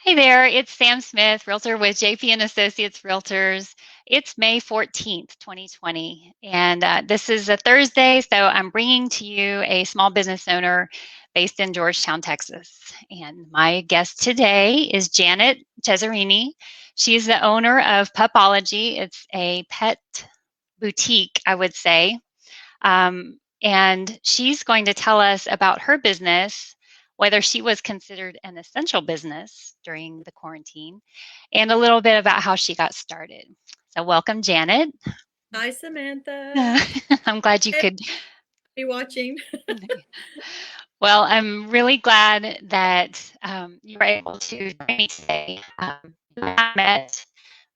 Hey there, it's Sam Smith, realtor with JP and Associates Realtors. It's May 14th, 2020, and this is a Thursday, so I'm bringing to you a small business owner based in Georgetown, Texas. And my guest today is Janet Cesarini. She's the owner of Pupology. It's a pet boutique, I would say. And she's going to tell us about her business, whether she was considered an essential business during the quarantine, and a little bit about how she got started. So, welcome, Janet. Hi, Samantha. I'm glad you Hey, could. be watching. Well, I'm really glad that you were able to join me today. I met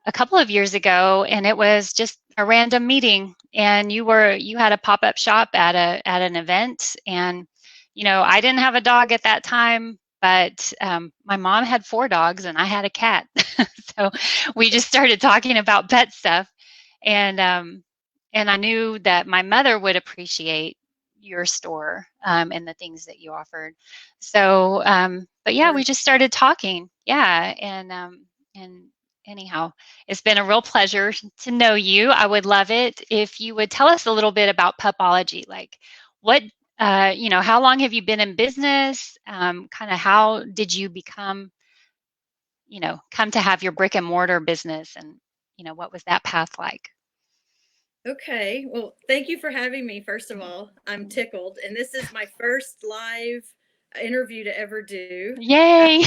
a couple of years ago, and it was just a random meeting. And you had a pop-up shop at an event, and I didn't have a dog at that time, but my mom had 4 dogs, and I had a cat. So we just started talking about pet stuff, and and I knew that my mother would appreciate your store and the things that you offered. So, but yeah, we just started talking. Yeah, and anyhow, it's been a real pleasure to know you. I would love it if you would tell us a little bit about Pupology. Like, what, how long have you been in business? Kind of how did you come to have your brick and mortar business, and what was that path like? Okay. Well, thank you for having me. First of all, I'm tickled. And this is my first live interview to ever do. Yay!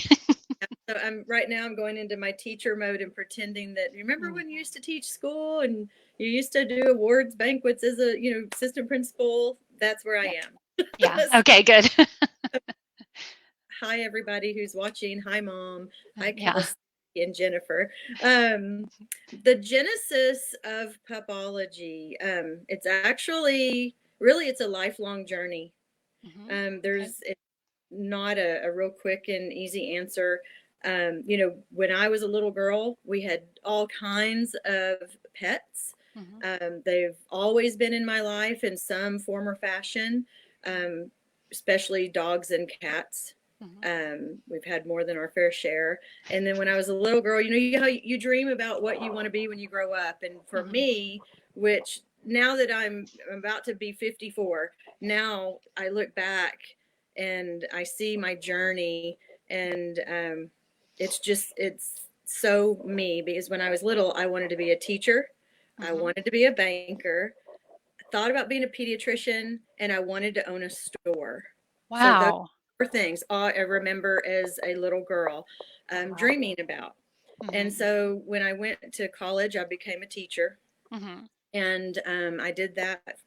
So I'm going into my teacher mode and pretending that remember when you used to teach school and you used to do awards banquets as a, assistant principal? That's where I Yeah. am. Yeah. Okay, good. Hi, everybody who's watching. Hi, Mom. Hi, Yeah. Kelsey and Jennifer. Um, the genesis of Pupology, it's actually really it's a lifelong journey. Okay. It's not a real quick and easy answer. When I was a little girl, we had all kinds of pets. Mhm. They've always been in my life in some form or fashion, um, especially dogs and cats. Mhm. We've had more than our fair share. And then when I was a little girl, how you dream about what you want to be when you grow up. And for Mhm. me, which now that I'm about to be 54, now I look back and I see my journey, and it's so me because when I was little, I wanted to be a teacher, I Mhm. wanted to be a banker, thought about being a pediatrician, and I wanted to own a store. So those Wow. are things I remember as a little girl Oh, wow. dreaming about. And Mhm. so when I went to college, I became a teacher, Mhm. and I did that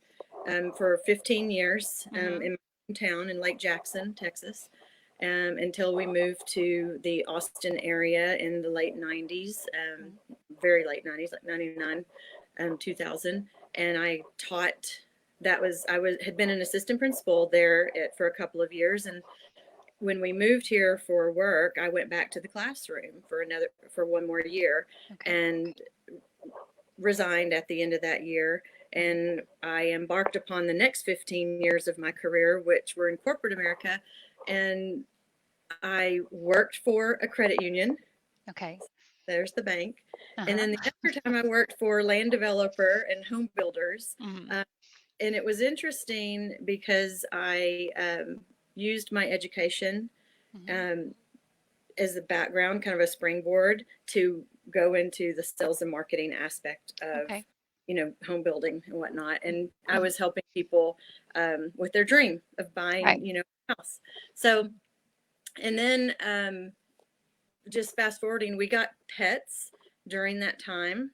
for 15 years Mhm. in my town in Lake Jackson, Texas, until we moved to the Austin area in the late 90s, very late 90s, like 99, 2000. And I taught. I had been an assistant principal there for a couple of years, and when we moved here for work, I went back to the classroom for one more year, Okay. and resigned at the end of that year. Mhm. And I embarked upon the next 15 years of my career, which were in corporate America. And I worked for a credit union. Okay. There's the bank. And then the Uh-huh. other time I worked for land developer and home builders. Mhm. Uh, and it was interesting because I used my education Mhm. um, as a background, kind of a springboard to go into the sales and marketing aspect of, Okay. home building and whatnot. And I Mhm. was helping people with their dream of Right. buying, a house. So, and then just fast forwarding, we got pets during that time.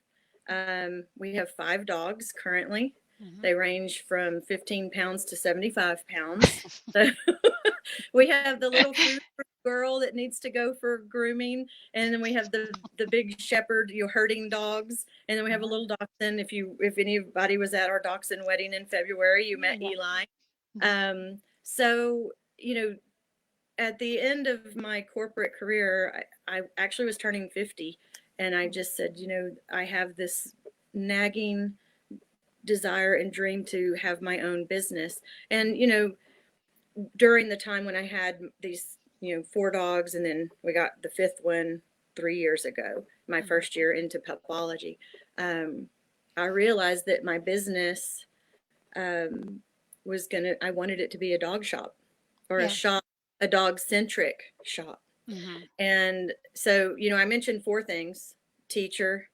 We have 5 dogs currently. Mhm. They range from 15 pounds to 75 pounds. So we have the little food girl that needs to go for grooming, and then we have the big shepherd, herding dogs, and then we have a Uh-huh. little dachshund. If anybody was at our dachshund wedding in February, you met Yeah. Eli. Mhm. So at the end of my corporate career, I actually was turning 50, and I Mhm. just said, I have this nagging desire and dream to have my own business. And during the time when I had these 4 dogs, and then we got the fifth one 3 years ago, my Mhm. first year into Pupology. I realized that my business um, I wanted it to be a dog shop, or Yeah. a dog centric shop. Mhm. And so, I mentioned four things: teacher,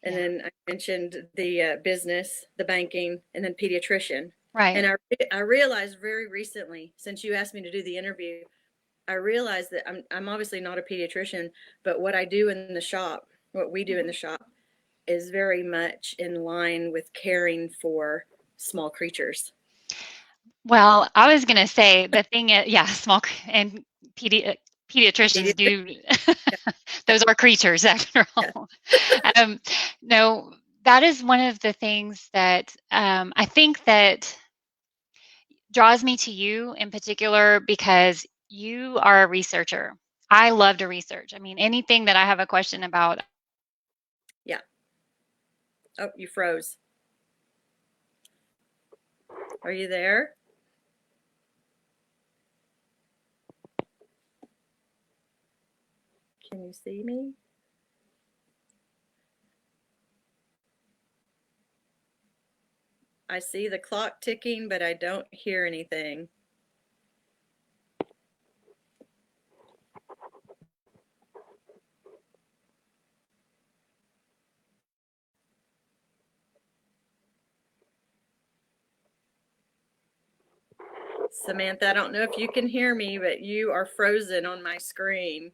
and Yeah. then I mentioned the business, the banking, and then pediatrician. And Right. I realized very recently, since you asked me to do the interview, I realized that I'm obviously not a pediatrician, but what I do in the shop, what we do in the Mhm. shop, is very much in line with caring for small creatures. Well, I was gonna say the thing is, yeah, and pedi pediatricians Pediatrician, do yeah, those are creatures after yeah, all. Um, no, that is one of the things that I think that draws me to you in particular because you are a researcher. I love to research. I mean, anything that I have a question about. yeah. Oh, you froze. Are you there? Can you see me? I see the clock ticking, but I don't hear anything. Samantha, I don't know if you can hear me, but you are frozen on my screen.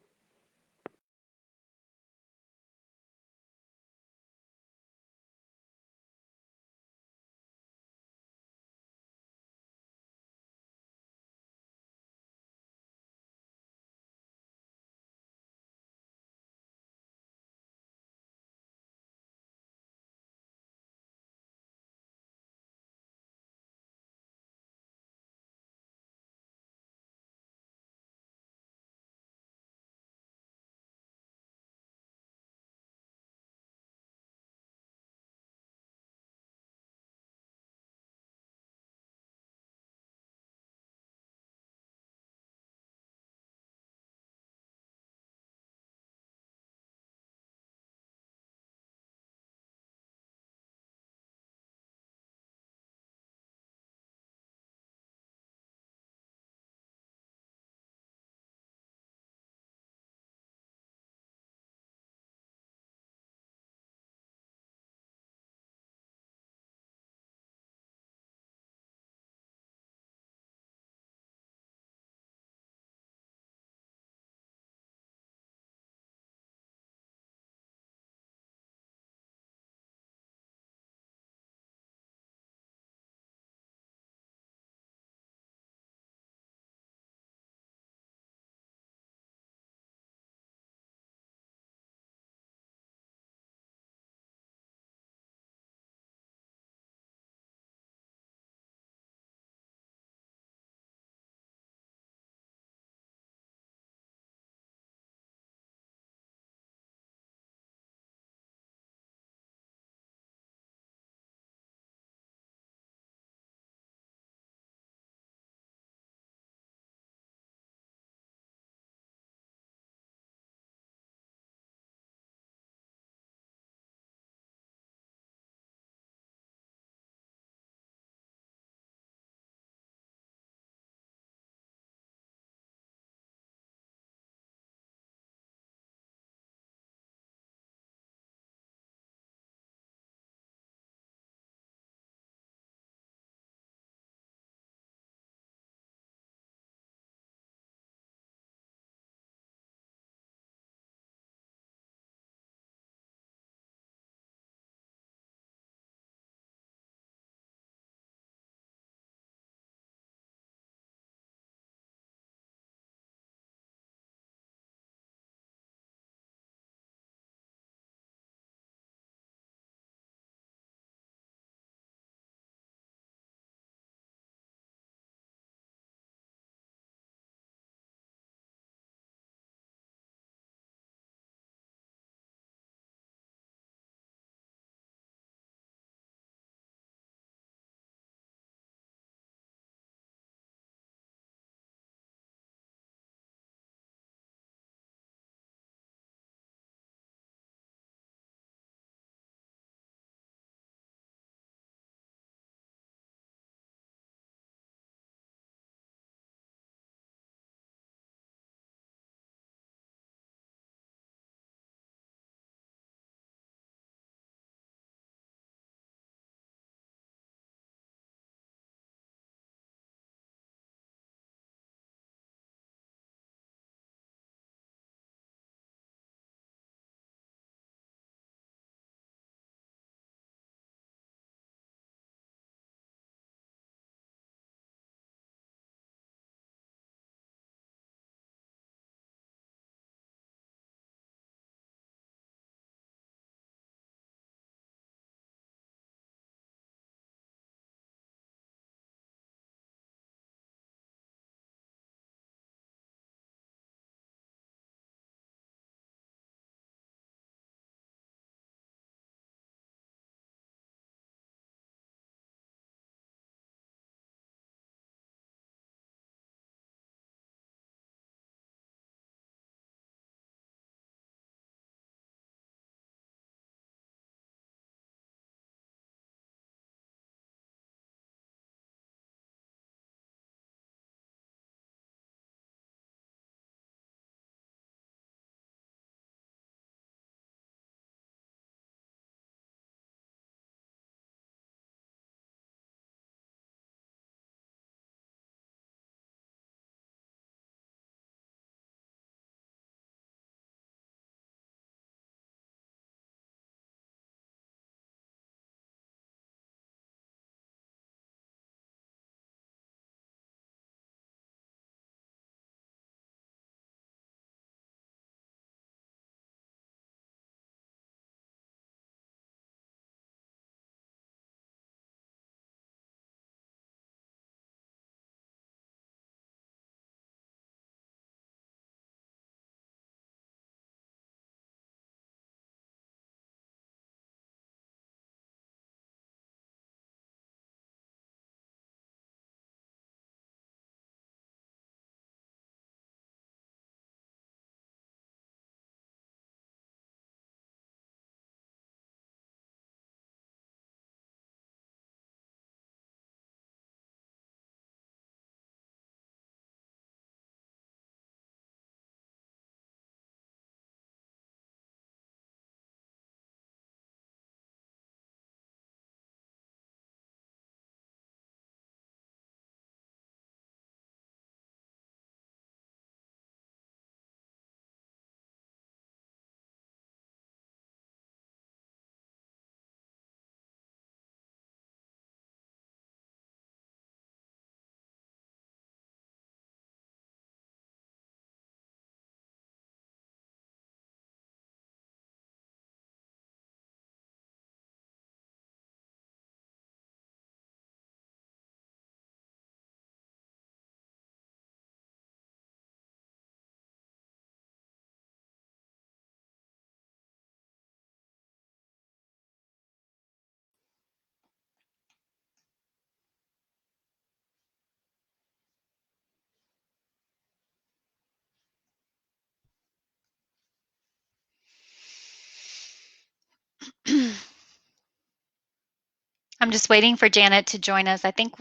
I'm just waiting for Janet to join us. I think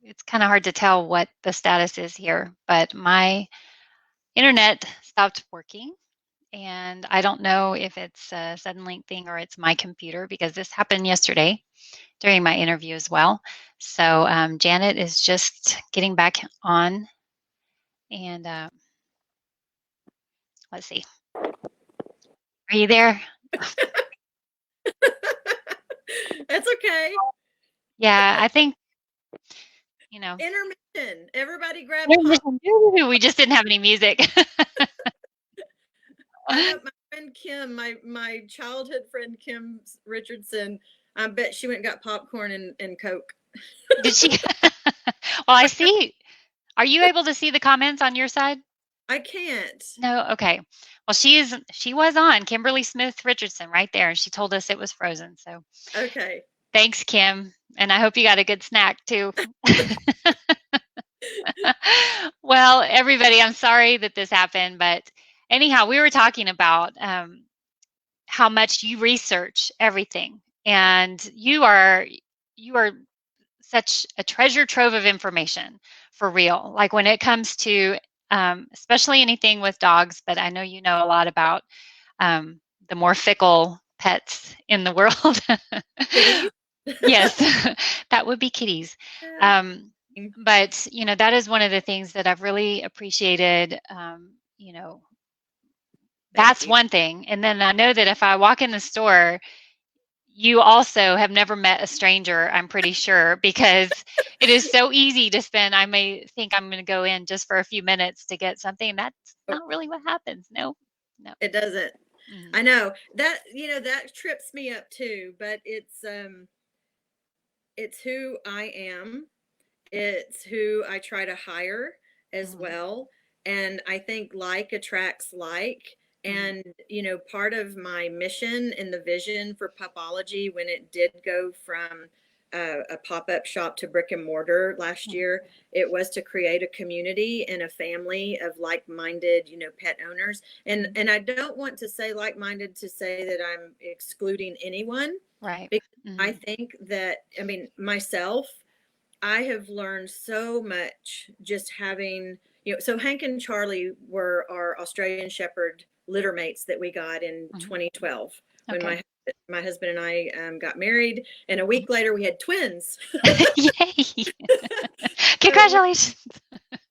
it's kind of hard to tell what the status is here, but my internet stopped working. And I don't know if it's a sudden link thing or it's my computer because this happened yesterday during my interview as well. So Janet is just getting back on. And let's see. Are you there? That's okay. Yeah, I think, you know. Intermission. Everybody grab pop. We just didn't have any music. I know my friend Kim, my childhood friend Kim Richardson, I bet she went and got popcorn and Coke. Did she? Well, I see. Are you able to see the comments on your side? I can't. No? Okay. Well, she was on Kimberly Smith Richardson right there, and she told us it was frozen. So Okay. thanks, Kim. And I hope you got a good snack too. Well, everybody, I'm sorry that this happened, but anyhow, we were talking about how much you research everything, and you are such a treasure trove of information for real. Like when it comes to especially anything with dogs, but I know you know a lot about the more fickle pets in the world. Kitties? Yes, that would be kitties. Um, but you know that is one of the things that I've really appreciated. You know, that's one thing. And then I know that if I walk in the store, you also have never met a stranger, I'm pretty sure, because it is so easy to spend. I may think I'm going to go in just for a few minutes to get something. That's not really what happens. No, no. It doesn't. I know that, that trips me up too, but it's who I am. It's who I try to hire as well. And I think like attracts like. And, part of my mission and the vision for Pupology when it did go from a pop-up shop to brick and mortar last year, it was to create a community and a family of like-minded, pet owners. And I don't want to say like-minded to say that I'm excluding anyone. Right. Because I think that, myself, I have learned so much just having, so Hank and Charlie were our Australian Shepherd litter mates that we got in 2012 when my husband and I got married. And a week later, we had twins. Yay! Congratulations.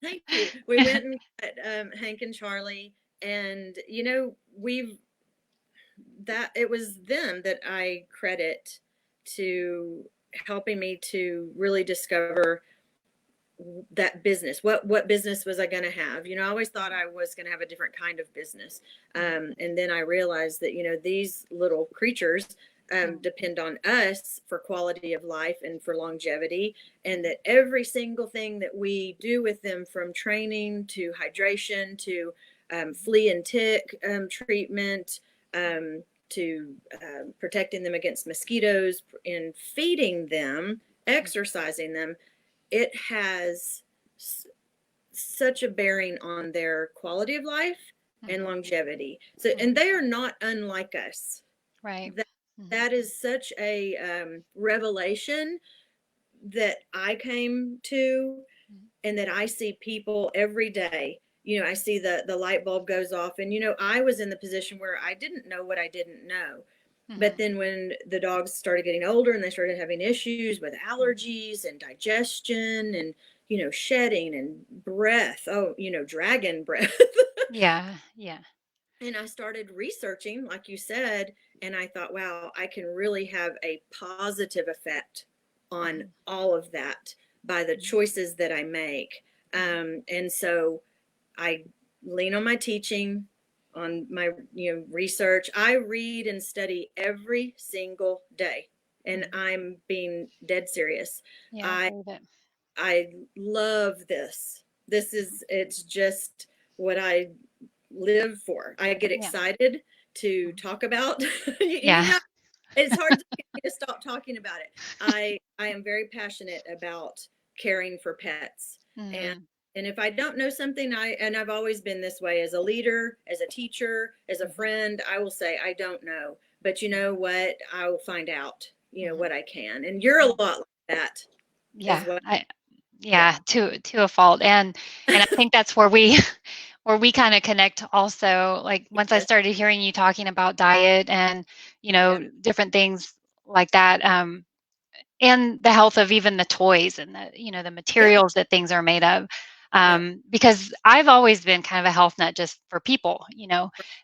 Thank you. We went and got Hank and Charlie. And, it was them that I credit to helping me to really discover that business. What business was I going to have? I always thought I was going to have a different kind of business. And then I realized that, these little creatures depend on us for quality of life and for longevity. And that every single thing that we do with them, from training to hydration to flea and tick treatment, to protecting them against mosquitoes and feeding them, exercising them, it has such a bearing on their quality of life and longevity. So, and they are not unlike us. Right. That is such a revelation that I came to, and that I see people every day. I see the light bulb goes off, and I was in the position where I didn't know what I didn't know. But then when the dogs started getting older and they started having issues with allergies and digestion and, shedding and breath, dragon breath. Yeah. And I started researching, like you said, and I thought, wow, I can really have a positive effect on all of that by the choices that I make. And so I lean on my teaching, on my research. I read and study every single day, and I'm being dead serious. Yeah, I love this. It's just what I live for. I get excited to talk about. Yeah. It's hard to stop talking about it. I am very passionate about caring for pets. And if I don't know something, I've always been this way as a leader, as a teacher, as a friend, I will say, I don't know. But you know what? I will find out. Mhm. what I can. And you're a Yeah. lot like that as Yeah. well. Yeah. Yeah, to a fault. And I think that's where we where we kind of connect also. Like once I Yes. started hearing you talking about diet and, Yeah. different things like that, and the health of even the toys and the Yeah. materials that things are made of, Yeah. because I've always been kind of a health nut just for people,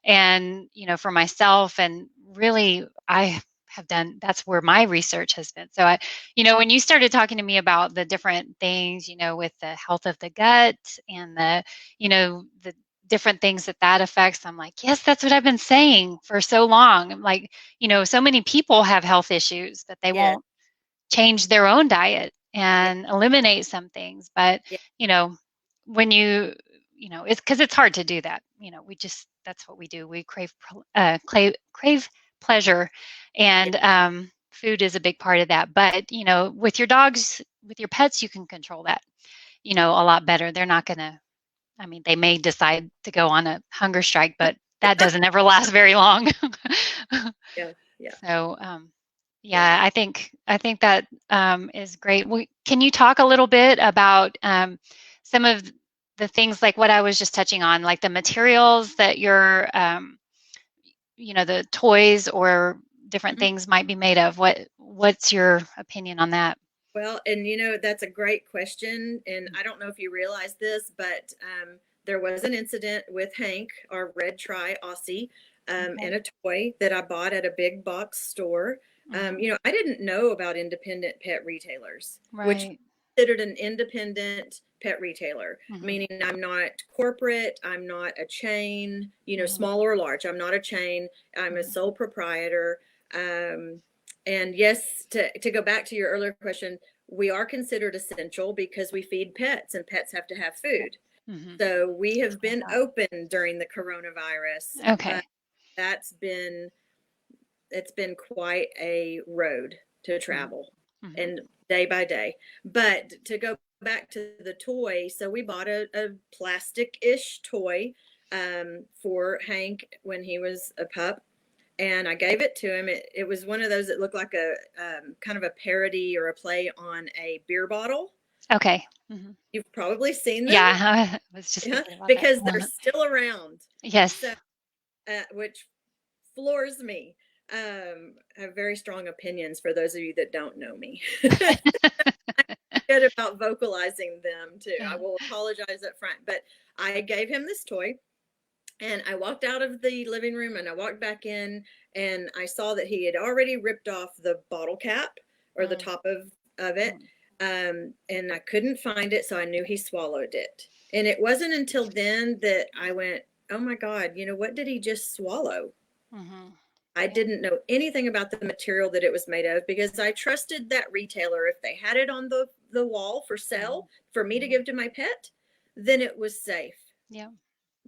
and for myself, and really I have done, that's where my research has been. So when you started talking to me about the different things, with the health of the gut and the different things that affects, I'm like, yes, that's what I've been saying for so long. I'm like, so many people have health issues, but they Yes. won't change their own diet Yeah. and eliminate some things. But, Yeah. you know, when it's because it's hard to do that. We just, that's what we do. We crave pleasure, Yeah. and food is a big part of that. But, with your dogs, with your pets, you can control that, a lot better. They're not going to, I mean, they may decide to go on a hunger strike, but that doesn't ever last very long. Yeah. Yeah. So, Yeah. yeah, I think that is great. Can you talk a little bit about some of the things like what I was just touching on, like the materials that the toys or different Mhm. things might be made of? What's your opinion on that? Well, and that's a great question. And I don't know if you realize this, but there was an incident with Hank, our red tri Aussie, and Okay. a toy that I bought at a big box store. Hmm. I didn't know about independent pet retailers, which Right. considered an independent pet retailer, Hmm. meaning I'm not corporate, I'm not a chain, Hmm. small or large. I'm not a chain. I'm a Hmm. sole proprietor. Um, and yes, to go back to your earlier question, we are considered essential because we feed pets and pets have to have food. Hmm. So we have Love been open during the coronavirus, that. but Okay. that's been it's been quite a road to Hmm. travel Hmm. and day by day. But to go back to the toy, so we bought a plastic-ish toy for Hank when he was a pup, and I gave it to him. It was one of those that looked like a kind of a parody or a play on a beer bottle. Okay. Hmm. You've probably seen them, Yeah, I was just yeah, thinking about that. because they're still around. Yes. So, which floors me. I have very strong opinions for those of you that don't know me. Good about vocalizing them too. I will apologize up front, but I gave him this toy. And I walked out of the living room and I walked back in and I saw that he had already ripped off the bottle cap or the Mm, top of it. mm, And I couldn't find it, so I knew he swallowed it. And it wasn't until then that I went, oh my God, what did he just swallow? mhm. I Yeah. didn't know anything about the material that it was made of because I trusted that retailer. If they had it on the wall for Mhm, sale for me to mhm. give to my pet, then it was safe. Yeah. Yeah.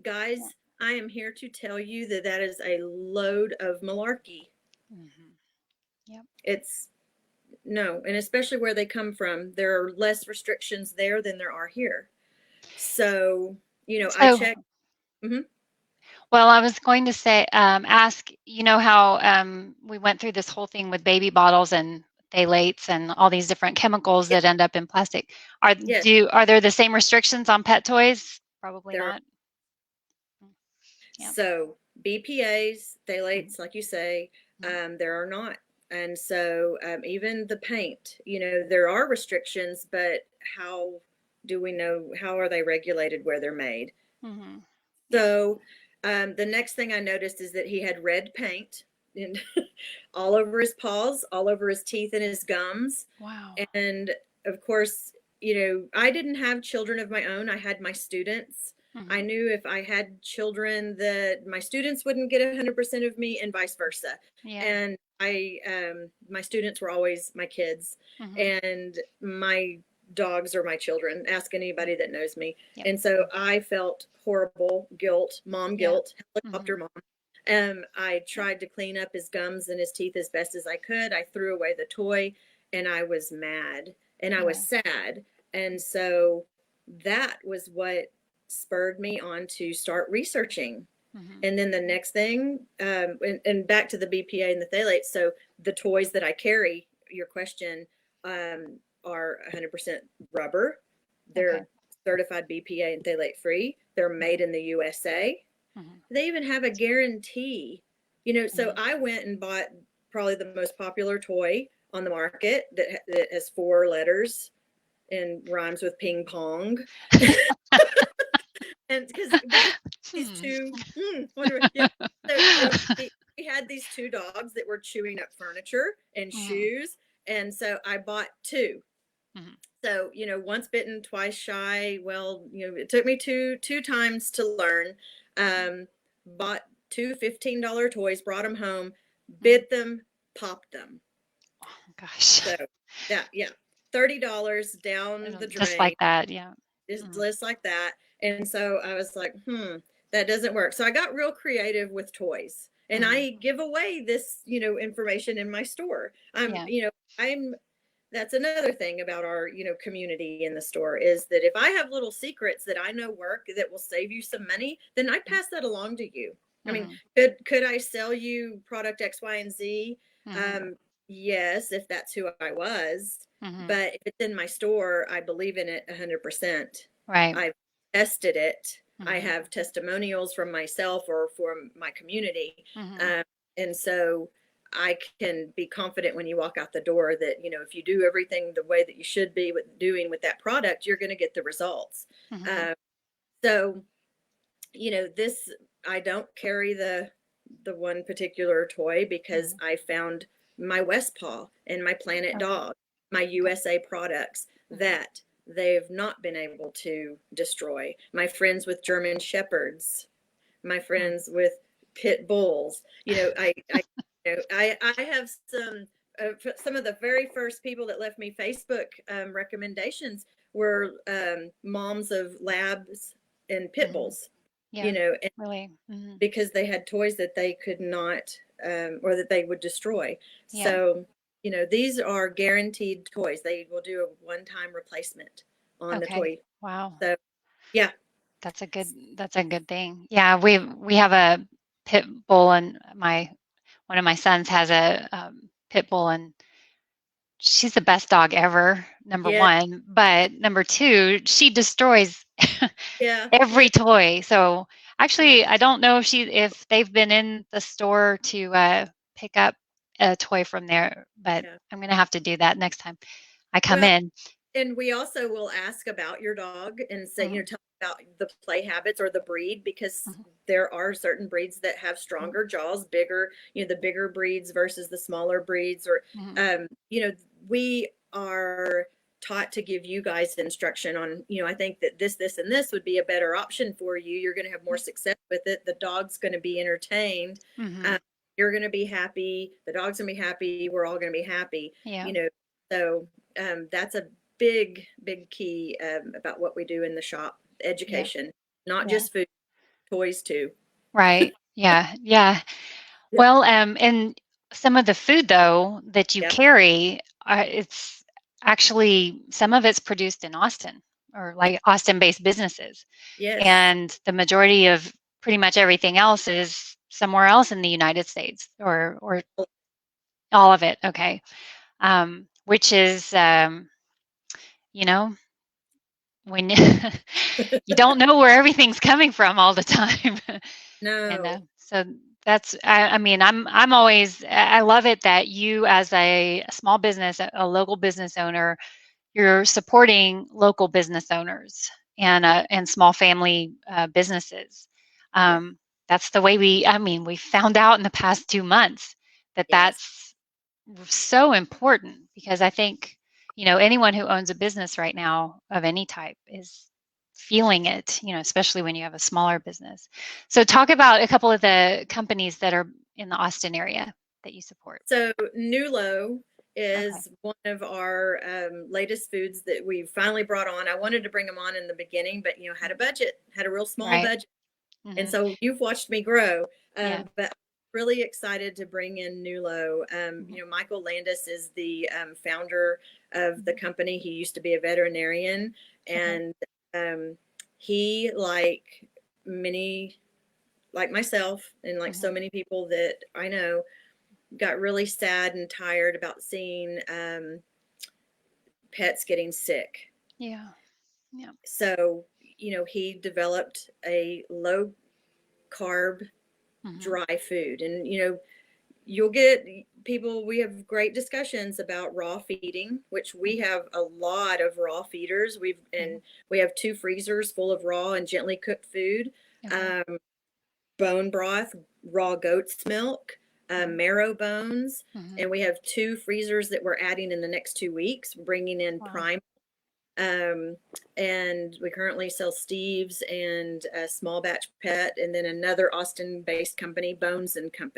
Guys, I am here to tell you that that is a load of malarkey. Mhm. Yep. It's no, and especially where they come from, there are less restrictions there than there are here. So, I So, check. Mhm. well, I was going to say, ask, how we went through this whole thing with baby bottles and phthalates and all these different chemicals Yeah, that end up in plastic. Are yes, do are there the same restrictions on pet toys? Probably there are. not. Mm. Yep. So BPA's, Mhm, phthalates, like you say, mhm, there are not. And so even the paint, there are restrictions, but how do we know, how are they regulated where they're made? mhm. Yep. So the next thing I noticed is that he had red paint and all over his paws, all over his teeth and his gums. Wow. And of course, I didn't have children of my own. I had my students. I Mhm. knew if I had children that my students wouldn't get 100% of me and vice versa. Yeah. And my students were always my kids Mhm. and my dogs are my children. Ask Mm. anybody that knows me. Yep. And so I felt horrible mom Yeah. guilt, helicopter Mhm. mom. I Yep. tried to clean up his gums and his teeth as best as I could. I threw away the toy and I was mad and I was Yeah. sad. And so that was what spurred me on to start researching. Mhm. And then the next thing, and back to the BPA and the phthalates. So the toys that I carry, your question, are 100% rubber. Okay. They're certified BPA and phthalate free. They're Mm-hmm. made in the USA. Mm-hmm. They even have a guarantee. So Mm-hmm. I went and bought probably the most popular toy on the market that has 4 letters and rhymes with ping pong. And because these Hmm. two, yeah. So we had these 2 dogs that were chewing up furniture and Mm-hmm. shoes, and so I bought 2. Mm-hmm. So once bitten, twice shy. Well, it took me two times to learn. Bought two $15 toys, brought them home, Mm-hmm. bit them, popped them. Gosh. So yeah, $30 down the Just drain, like that. Yeah. Mm-hmm. just like that. And so I was like, that doesn't work. So I got real creative with toys, and Mm-hmm. I give away this, information in my store. Yeah. I'm That's another thing about our, community in the store, is that if I have little secrets that I know work that will save you some money, then I pass that along to you. I mean, Mm-hmm. could I sell you product X, Y, and Z? Mm-hmm. Um, yes, if that's who I was. Mm-hmm. But if it's in my store, I believe in it 100%. Right. I've tested it. I Mm-hmm. have testimonials from myself or from my community. Mm-hmm. Um, and so I can be confident when you walk out the door that, if you do everything the way that you should be doing with that product, you're going to get the results. Mm-hmm. Uh, so, this, I don't carry the one particular toy because Mm-hmm. I found my Westpaw and my Planet Okay. Dog, my Okay. USA products Mm-hmm. that they've not been able to destroy. My friends with German Shepherds, my friends with pit bulls. I have some of the very first people that left me Facebook recommendations were moms of labs and pit Mm-hmm. bulls. Yeah. And Really. Mm-hmm. because they had toys that they could not, or that they would destroy. Yeah. So these are guaranteed toys. They will do a one-time replacement on the Okay. toy. Wow. So yeah, That's a good thing. Yeah, we have a pit bull, and my one of my sons has a pit bull, and she's the best dog ever, number yeah, one. But number two, she destroys yeah, yeah, every toy. So yeah, actually, I don't know if they've been in the store to pick up a toy from there, but yeah. I'm gonna have to do that next time I come Well, in. and we also will ask about your dog and say, Mhm, tell about the play habits or the breed, because mhm, there are certain breeds that have mhm, stronger jaws, bigger, the bigger breeds versus the smaller breeds. Or, mhm, we are taught to give you guys instruction on, I think that this, and this would be a better option for you. You're going to have more success with it. The dog's going to be entertained. mhm. Um, you're going to be happy. The dog's going to be happy. We're all going to be happy, Yeah, you know. So that's a big key about what we do in the shop. yeah, Education, not yeah. just food, toys too. Right. Yeah, yeah. Yep, Well, and some of the food though that you yep, carry, it's actually some of it's produced in Austin or like Austin-based businesses, yes. and the majority of pretty much everything else is somewhere else in the United States, or all of it. Okay, which is you know when you don't know where everything's coming from all the time. And No. so that's, I mean, I'm always, I love it that you, as a small business, a local business owner, you're supporting local business owners and small family businesses. Yeah. Um, that's the way I mean, we found out in the past 2 months that Yes. that's so important, because I think, anyone who owns a business right now of any type is feeling it, especially when you have a smaller business. So talk about a couple of the companies that are in the Austin area that you support. So Nulo Okay. is one of our latest foods that we finally brought on. I wanted to bring them on in the beginning, but had a budget, had a real small Right. budget. And Hmm. so you've watched me grow. Yeah. But really excited to bring in Nulo. Hmm. Michael Landis is the founder of the company. He used to be a veterinarian, Okay. and he, many, like myself, and like Hmm. so many people that I know, got really sad and tired about seeing pets getting sick. Yeah. Yeah. So, he developed a low carb, Mhm. dry food. And, you'll get people, we have great discussions about raw feeding, which we Mhm. have a lot of raw feeders. Mhm. We have 2 freezers full of raw and gently cooked food, Okay. um, bone broth, raw goat's milk, Mhm. marrow bones. Mhm. And we have 2 freezers that we're adding in the next 2 weeks, bringing in Wow. prime. Um, and we currently sell Steve's and a small batch pet, and then another Austin based company, Bones and Co.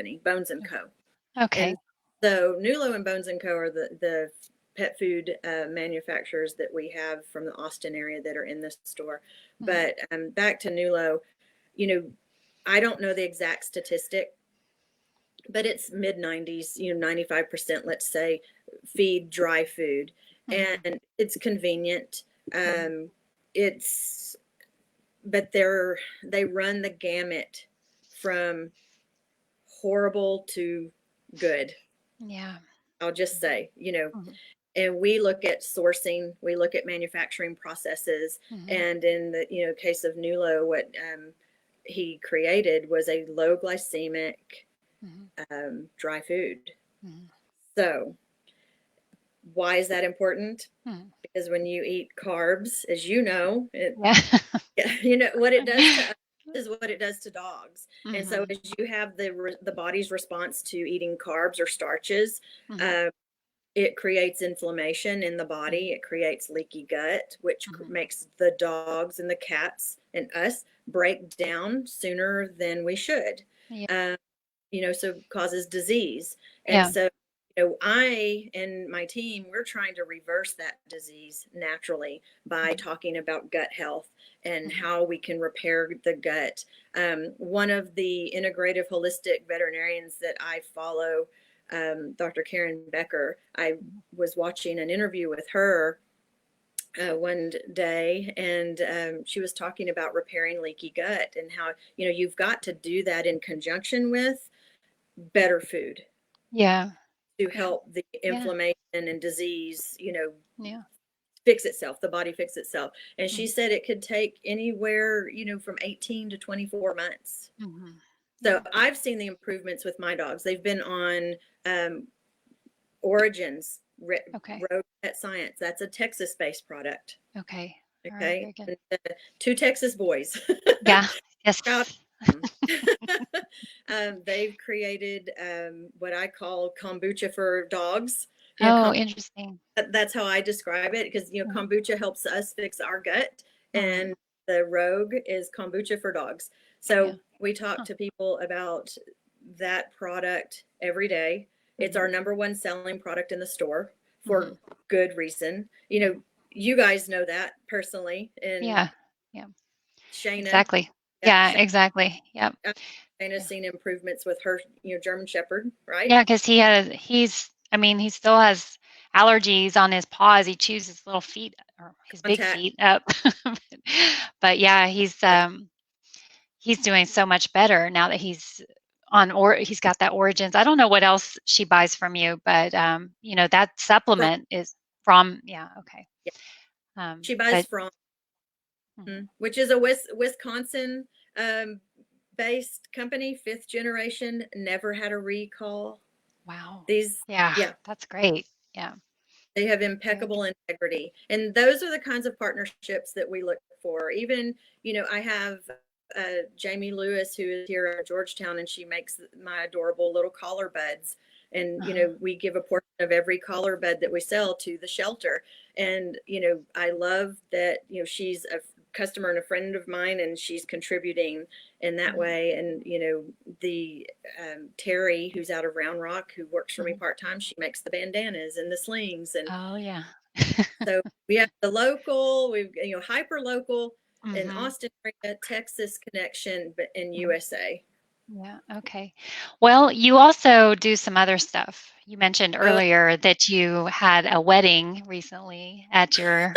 And Okay. so Nulo and Bones and Co. are the pet food manufacturers that we have from the Austin area that are in the store. Mhm. But back to Nulo, you know, I don't know the exact statistic, but it's mid 90s, 95%, let's say, feed dry food. Mhm. And it's convenient. Mhm. Um, it's, but they run the gamut from horrible to good. Yeah. I'll just say, Mhm. and we look at sourcing, we look at manufacturing processes, Mhm. and in the case of Nulo, what he created was a low glycemic Mhm. dry food. Mhm. So why is that important? Mhm. Because when you eat carbs, as you know, Yeah. what it does to us is what it does to dogs. And so Mhm. as you have the body's response to eating carbs or starches, Mhm. uh, it creates inflammation in the body. Mhm. It creates leaky gut, which Mhm. makes the dogs and the cats and us break down sooner than we should. Yeah. Um, so causes disease. And Yeah. so, I and my team, we're trying to reverse that disease naturally by Mhm. talking about gut health and Mhm. how we can repair the gut. One of the integrative holistic veterinarians that I follow, Dr. Karen Becker, I Mhm. was watching an interview with her one day, and she was talking about repairing leaky gut and how you've got to do that in conjunction with better food Yeah. to Yeah. help the Yeah. inflammation and disease Yeah. fix itself, the body fix itself. And she Mhm. said it could take anywhere from 18 to 24 months. Mhm. So Yeah. I've seen the improvements with my dogs. They've been on Origins Okay. Road Pet Science. That's a Texas based product. Okay. All right. Okay, Very good. and, 2 Texas boys. Yeah. Proud Yes. of them. They've created what I call kombucha for dogs. You know, Oh, interesting. that's how I describe it, because Mhm. kombucha helps us fix our gut, Mhm. and the Rogue is kombucha for dogs. Yeah. So we talk Huh. to people about that product every day. It's our Mhm. number one selling product in the store for Mhm. good reason. Mhm. You guys know that personally, and Yeah. Yeah. Shayna, Exactly. yeah, Yeah. Exactly. Yep. Shayna's Yeah. seen improvements with her, German Shepherd, right? Yeah. Because I mean, he still has allergies on his paws. He chews his little feet or his big Contact. feet up. But yeah, he's doing so much better now that he's got that Origins. I don't know what else she buys from you, but that From, supplement is from, yeah, okay. yeah, she buys But from, mhm. which is a Wisconsin um, based company, fifth generation, never had a recall. Wow. These, Yeah, yeah, that's great. Yeah, they have very good. impeccable integrity. And those are the kinds of partnerships that we look for. Even, I have Jamie Lewis, who is here at Georgetown, and she makes my adorable little collar buds. And, Uh-huh. we give a portion of every collar bud that we sell to the shelter. And, I love that, she's a customer and a friend of mine, and she's contributing in that Mhm. way. And, the Terry, who's out of Round Rock, who works for me Mhm. part time, she makes the bandanas and the slings. And Oh, yeah. so we have the local, we've hyper local in Mhm. Austin area, Texas connection, but in Mhm. USA. Yeah, okay. Well, you also do some other stuff. You mentioned Oh, earlier that you had a wedding recently at your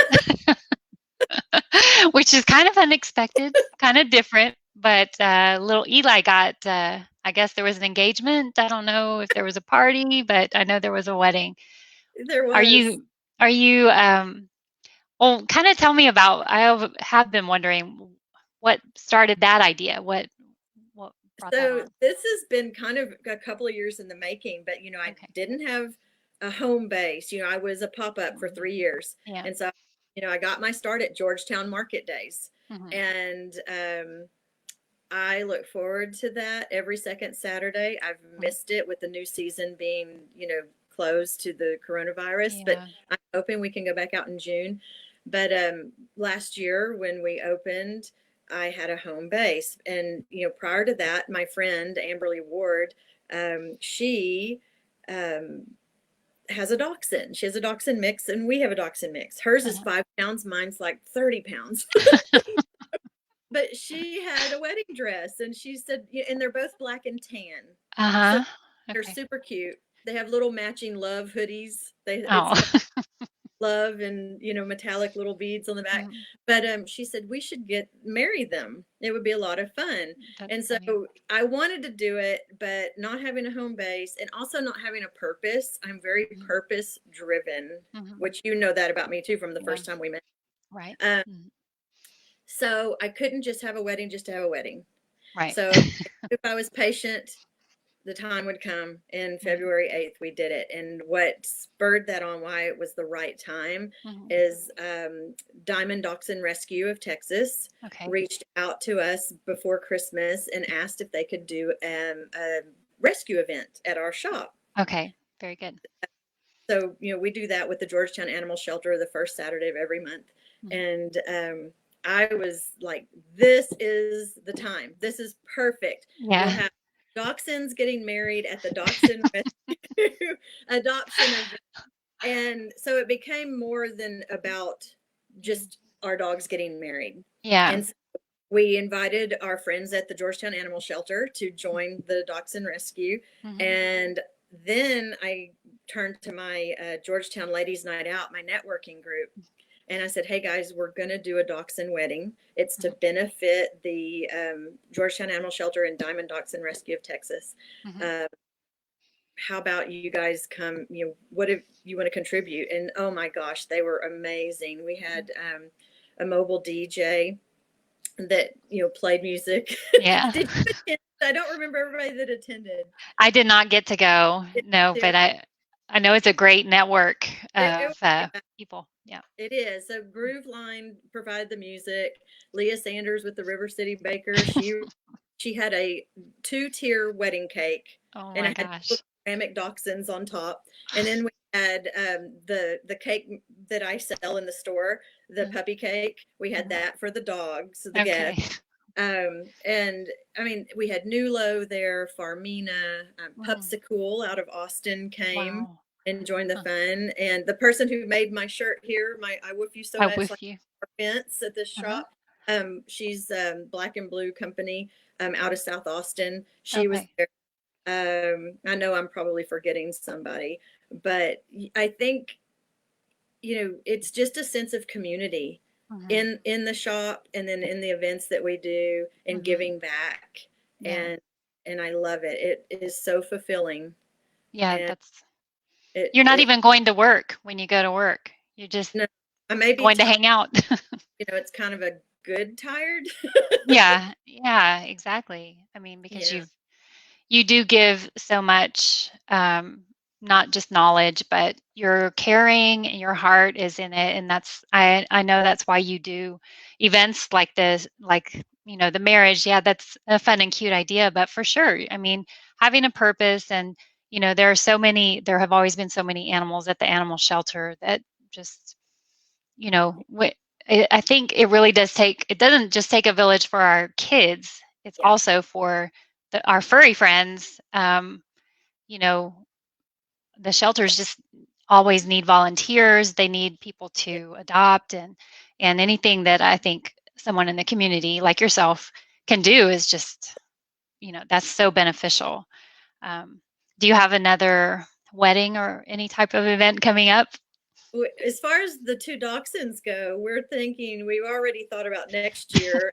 which is kind of unexpected, kind of different, but little Eli got I guess there was an engagement. I don't know if there was a party, but I know there was a wedding. There Are was. you are you well, kind of tell me about, have been wondering what started that idea. What brought that So on? this has been kind of a couple of years in the making, but I Okay. didn't have a home base. I was a pop-up for Mhm. 3 years. Yeah. And so, I got my start at Georgetown Market Days. Mhm. And I look forward to that every second Saturday. I've Mhm. missed it with the new season being, closed to the coronavirus, but Yeah. I'm hoping we can go back out in June. But last year when we opened, I had a home base. And, prior to that, my friend Amberly Ward, she um, has a dachshund. She has a dachshund mix, and we have a dachshund mix. Hers is Uh-huh. 5 pounds, mine's like 30 pounds. But she had a wedding dress, and she said, yeah, and they're both black and tan, so Uh-huh. they're Okay. super cute. They have little matching love hoodies. It's Oh. got love and metallic little beads on the back. Mhm. But she said we should marry them. It would be a lot of fun. That's And so funny. I wanted to do it, but not having a home base and also not having a purpose. I'm very Mhm. purpose driven, Mhm. which you know that about me too from the Yeah. first time we met. Right. Um, Mhm. so I couldn't just have a wedding just to have a wedding. Right. So if I was patient, the time would come. And Mhm. February 8th, we did it. And what spurred that on, why it was the right time, Mhm. is Diamond Dachshund Rescue of Texas Okay. reached out to us before Christmas and asked if they could do a rescue event at our shop. Okay. Very good. So, we do that with the Georgetown Animal Shelter the first Saturday of every month. Mhm. And I was like, this is the time. This is perfect. We'll Yeah. have dachshunds getting married at the Dachshund Rescue adoption event. And so it became more than about Mhm. just our dogs getting married. Yeah. And so we invited our friends at the Georgetown Animal Shelter to join the Dachshund Rescue. Mhm. And then I turned to my Georgetown Ladies Night Out, my networking group, and I said, "Hey guys, we're going to do a dachshund wedding. It's to Mhm. benefit the Georgetown Animal Shelter and Diamond Dachshund Rescue of Texas. Mhm. Uh, how about you guys come? What if you want to contribute?" And oh my gosh, they were amazing. We Mhm. had a mobile DJ that played music. Yeah. Did you attend? I don't remember everybody that attended. I did not get to go. No, but I know it's a great network It, of people. Yeah. it is. So Groove Line provided the music. Leah Sanders with the River City Bakers. She had a 2-tier wedding cake, Oh and my I had gosh. ceramic dachshunds on top. And then we had the cake that I sell in the store, the Mhm. puppy cake. We had Mhm. that for the dogs, the Okay. guests. And I mean, we had Nulo there, Farmina, Mhm. Pupsicle out of Austin came Wow. and joined the Huh. fun. And the person who made my shirt here, my I Woof You So I'm Much, like with you. our fence at this Uh-huh. shop. She's Black and Blue Company out of South Austin. She was Okay. there. I know I'm probably forgetting somebody, but I think it's just a sense of community Mhm. in the shop and then in the events that we do and Mhm. giving back. Yeah. And I love it. It is so fulfilling. Yeah, And that's it you're not it even going to work when you go to work. You're just no, I may be going to tired, hang out. it's kind of a good tired. Yeah. Yeah, exactly. I mean, because Yeah. you do give so much, not just knowledge, but your caring and your heart is in it. And I know that's why you do events like this, like, the marriage. Yeah, that's a fun and cute idea, but for sure, I mean, having a purpose and, there have always been so many animals at the animal shelter that just, you know, wh- I think it doesn't just take a village for our kids. It's Yeah. also for our furry friends. You know, the shelters just always need volunteers. They need people Yeah. to adopt, and anything that I think someone in the community like yourself can do is just, that's so beneficial. Um, do you have another wedding or any type of event coming up? As far as the two dachshunds go, we're thinking we've already thought about next year.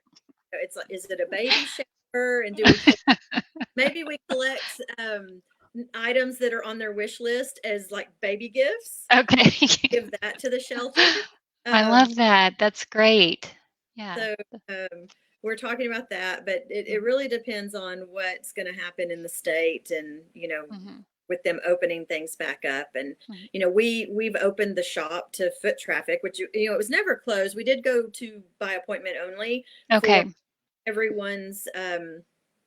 It's like, is it a baby shower? her, and do we maybe we collect items that are on their wish list as like baby gifts, Okay. give that to the shelter. I Um, love that. That's great. Yeah. so we're talking about that, but it Mhm, really depends on what's going to happen in the state, and mhm, with them opening things back up. And mhm. we've opened the shop to foot traffic, which it was never closed. We did go to by appointment only for Okay. everyone's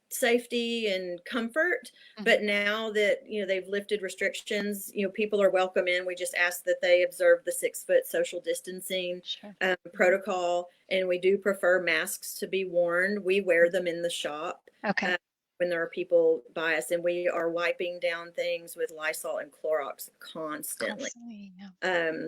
safety and comfort. Mhm. But now that they've lifted restrictions, people are welcome in. We just ask that they observe the 6 foot social distancing Sure. Mhm. protocol, and we do prefer masks to be worn. We wear them in the shop Okay. uh, when there are people by us, and we are wiping down things with Lysol and Clorox constantly. Constantly, yeah.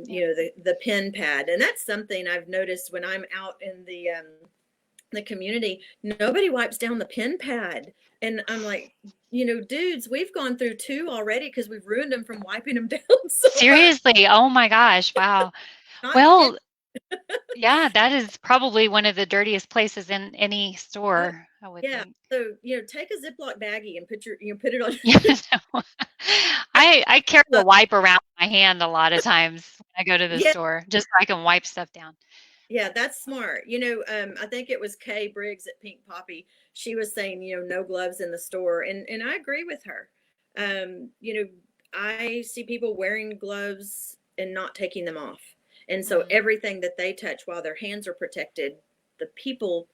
Yeah. The pen pad, and that's something I've noticed when I'm out in the community. Nobody wipes down the pen pad, and I'm like, dudes, we've gone through 2 already because we've ruined them from wiping them down so much. Seriously? Oh my gosh, wow. Not kidding. Well, yeah, that is probably one of the dirtiest places in any Oh, store, I would yeah. think. So take a Ziploc baggie and put it on. Yeah, no. I carry a wipe around my hand a lot of times when I go to the Yeah, store, just so I can wipe stuff down. yeah, that's smart. I think it was Kay Briggs at Pink Poppy. She was saying, no gloves in the store, and I agree with her. I see people wearing gloves and not taking them off, and so Mhm, everything that they touch, while their hands are protected, the people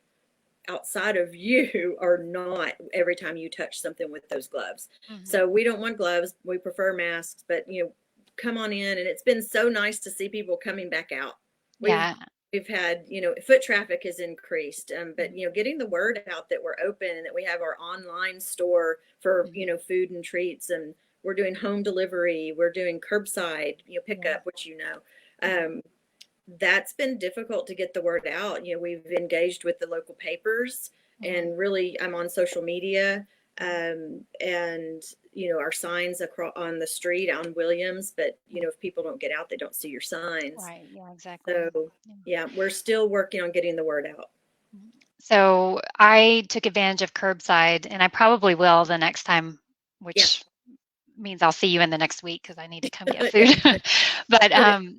outside of you are not, every time you touch something with those gloves. mhm. So we don't want gloves. We prefer masks, but come on in. And it's been so nice to see people coming back out. We've Yeah. we've had, foot traffic has increased, but Mhm, getting the word out that we're open and that we have our online store for mhm. food and treats, and we're doing home delivery, we're doing curbside Yeah. pickup, which Mhm, um, that's been difficult to get the word out. We've engaged with the local papers, mhm, and really I'm on social media, mhm, and our signs across on the street on Williams. But mhm. if people don't get out, they don't see your signs. Right, yeah, exactly. So Yeah. yeah, we're still working on getting the word out. Mhm. So I took advantage of curbside, and I probably will the next time, Yeah. which means I'll see you in the next week because I need to come get Yeah. food. But Put it.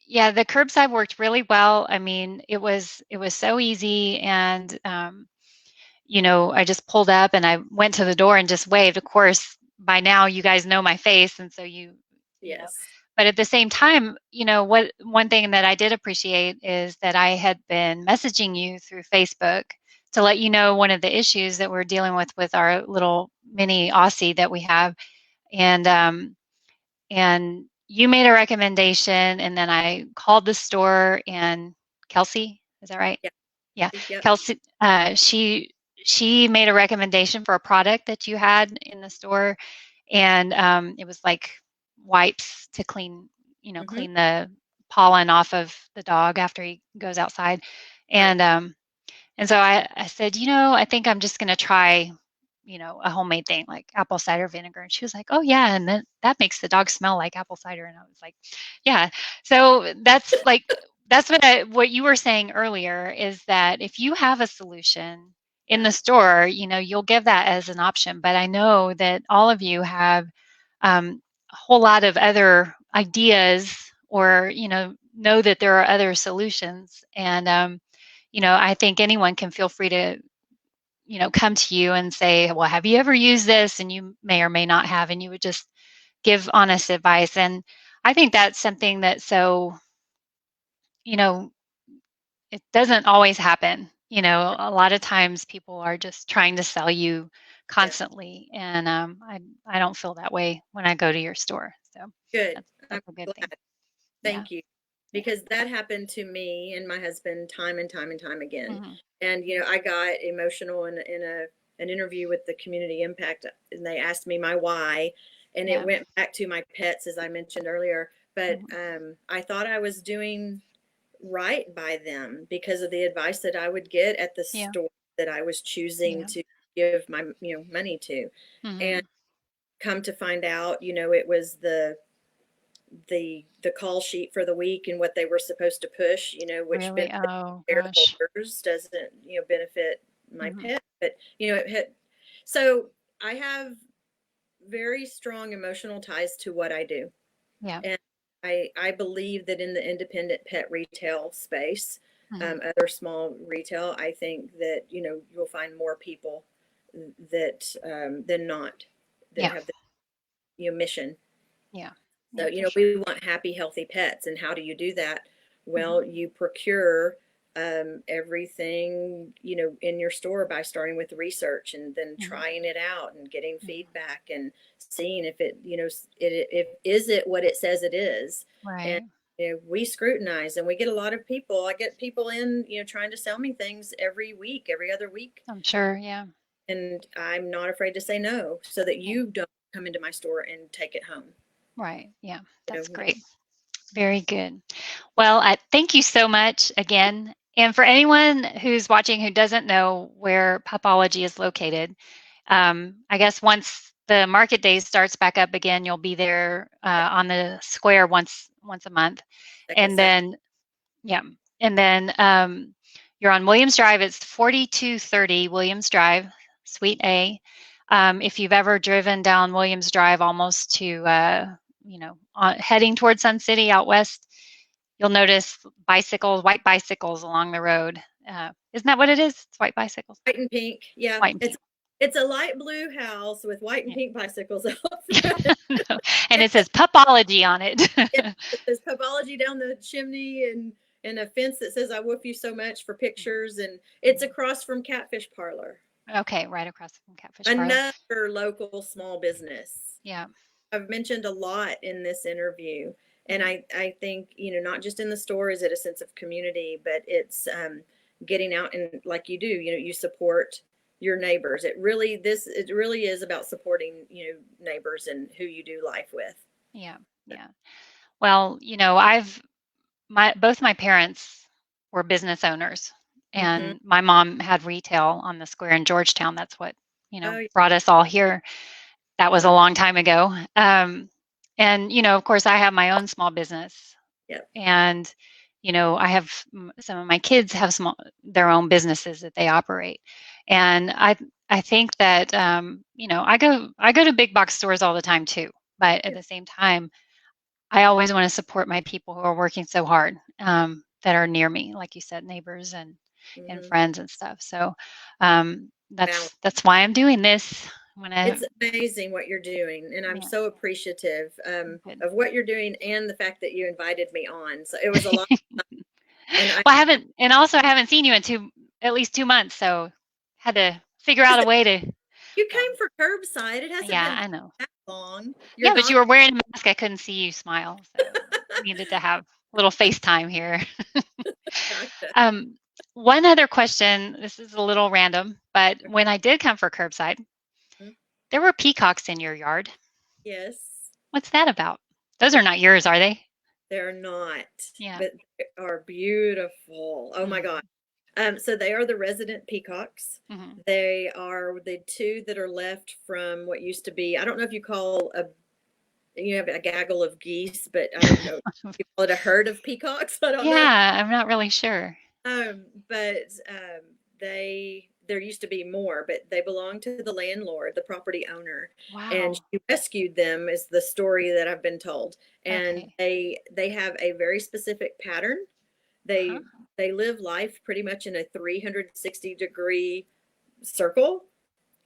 yeah, the curbside worked really well. I mean, it was so easy, and I just pulled up and I went to the door and just waved. Of course, by now you guys know my face, and so you know. Yes. But at the same time, what one thing that I did appreciate is that I had been messaging you through Facebook to let you know one of the issues that we're dealing with our little mini Aussie that we have, and you made a recommendation, and then I called the store, and Kelsey, is that right? Yeah. Yeah, Yep. Kelsey, she made a recommendation for a product that you had in the store, and it was like wipes to Hmm. clean the pollen off of the dog after he goes outside, Right. and so I said, I think I'm just going to try, a homemade thing like apple cider vinegar. And she was like, oh, yeah. And then that makes the dog smell like apple cider. And I was like, yeah. So that's what you were saying earlier is that if you have a solution in Yeah. the store, you'll give that as an option. But I know that all of you have a whole lot of other ideas or, know that there are other solutions. And, I think anyone can feel free to, come to you and say, well, have you ever used this? And you may or may not have, and you would just give honest advice. And I think that's something that you know, it doesn't always happen. A lot of times people are just trying to sell you Yeah. constantly. And I don't feel that way when I go to your store. So Good. that's, I'm that's a good thing. glad. Yeah. Thank you. Yeah. Because that happened to me and my husband time and time and time again. Hmm. And I got emotional in an interview with the Community Impact, and they asked me my why, and it Yeah. went back to my pets, as I mentioned earlier. But Hmm. I thought I was doing right by them because of the advice that I would get at the Yeah. store that I was choosing Yeah. to give my money to. And Hmm. come to find out, it was the call sheet for the week and what they were supposed to push, which Really? benefits Oh, gosh. shareholders, doesn't benefit my Mm-hmm. pet, but it had, so I have very strong emotional ties to what I do. Yeah. And I believe that in the independent pet retail space, Mm-hmm. other small retail, I think that, you'll find more people that, than not, that Yeah. have the, mission. Yeah. So, Yeah, for sure. we want happy, healthy pets. And how do you do that? Mm-hmm. Well, you procure everything, in your store by starting with research and then Mm-hmm. trying it out and getting Mm-hmm. feedback and seeing if it, if is it what it says it is. And Right. we scrutinize and we get a lot of people. I get people in, trying to sell me things every week, every other week. I'm sure. Yeah. And I'm not afraid to say no so that Yeah. you don't come into my store and take it home. Right. Yeah. That's No. great. Very good. Well, I thank you so much again. And for anyone who's watching who doesn't know where Pupology is located, I guess once the market days starts back up again, you'll be there on the square once a month, Second and Saturday. then yeah, and then you're on Williams Drive. It's 4230 Williams Drive, Suite A. If you've ever driven down Williams Drive, almost to heading towards Sun City out west, you'll notice bicycles, white bicycles along the road. Isn't that what it is? It's white bicycles, White and pink. Yeah. white and It's pink. it's a light blue house with white and Yeah. pink bicycles out front. No. And it says Pupology on it. There's Pupology down the chimney and a fence that says I woof you so much for pictures, and it's across from Catfish Parlor. Okay, right across from Catfish Parlor. Another local small business. Yeah. I've mentioned a lot in this interview. And Mhm. I think, not just in the store is it a sense of community, but it's getting out and like you do, you support your neighbors. It really is about supporting, neighbors and who you do life with. Yeah. Yeah. Well, I've both my parents were business owners, Mm-hmm. and my mom had retail on the square in Georgetown. That's what, Oh, brought us all here. That was a wow. long time ago. And, of course, I have my own small business, Yep. and, I have some of my kids have their own businesses that they operate. And I think that, I go to big box stores all the time too, but at Yeah. the same time, I always want to support my people who are working so hard, that are near me, like you said, neighbors and Mm-hmm. friends and stuff. So Wow. that's why I'm doing this. I'm gonna It's amazing what you're doing, and I'm Yeah, so appreciative good. of what you're doing and the fact that you invited me on. So it was a lot, and I Well, I haven't seen you in at least 2 months, so had to figure out just a way to. you Um, came for curbside. It hasn't yeah, been I know. that long. Your Yeah, but daughter, you were wearing a mask. I couldn't see you smile, so needed to have a little FaceTime here. gotcha. Um, One other question. This is a little random, but when I did come for curbside, Mhm. there were peacocks in your yard. Yes, What's that about? Those are not yours, are they? they're not, Yeah. but they are beautiful. Oh my God. Mm-hmm. So they are the resident peacocks. Mm-hmm. They are the two that are left from what used to be, I don't know if you call you have a gaggle of geese, but I don't know. You call it a herd of peacocks? I don't know. Yeah, I'm not really sure. But there used to be more, but they belong to the landlord, the property owner, and Wow. she rescued them is the story that I've been told. And Okay. they have a very specific pattern. Uh-huh. They live life pretty much in a 360-degree circle,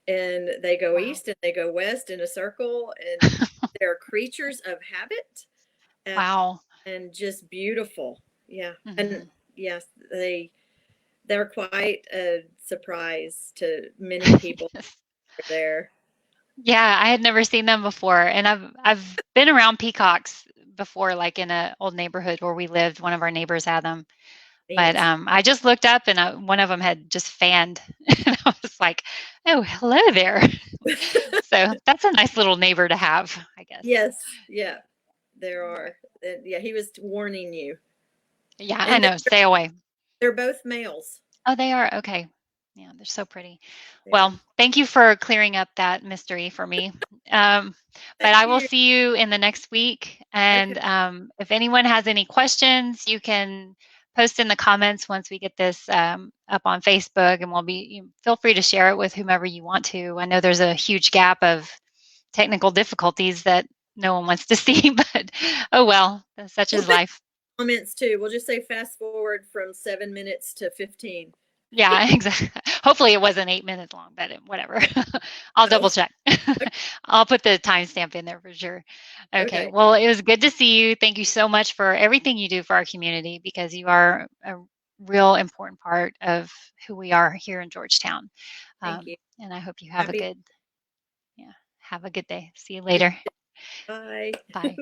and they go Wow. east and they go west in a circle, and they're creatures of habit, uh, Wow. and just beautiful. Yeah. And Mm-hmm. yes, they're quite a surprise to many people Yes. there. Yeah, I had never seen them before, and I've been around peacocks before, like in a old neighborhood where we lived. One of our neighbors had them, but Neat. I just looked up and one of them had just fanned, and I was like, "Oh, hello there." So that's a nice little neighbor to have, I guess. Yes, yeah, there are. Yeah, he was warning you. Yeah, I And know. Stay away. they're both males. Oh, they are? Okay. Yeah, they're so pretty. Yeah. Well, thank you for clearing up that mystery for me. Um, but Thank I will you. see you in the next week. Okay. And if anyone has any questions, you can post in the comments once we get this up on Facebook, and feel free to share it with whomever you want to. I know there's a huge gap of technical difficulties that no one wants to see, but oh well, such We'll is put life. comments too. We'll just say fast forward from 7 minutes to 15. Yeah, exactly. Hopefully it wasn't 8 minutes long, but whatever. I'll double check. I'll put the timestamp in there for sure. Okay. Okay. Well, it was good to see you. Thank you so much for everything you do for our community, because you are a real important part of who we are here in Georgetown. Thank you. And I hope you Happy. have a good day. See you later. Bye. Bye.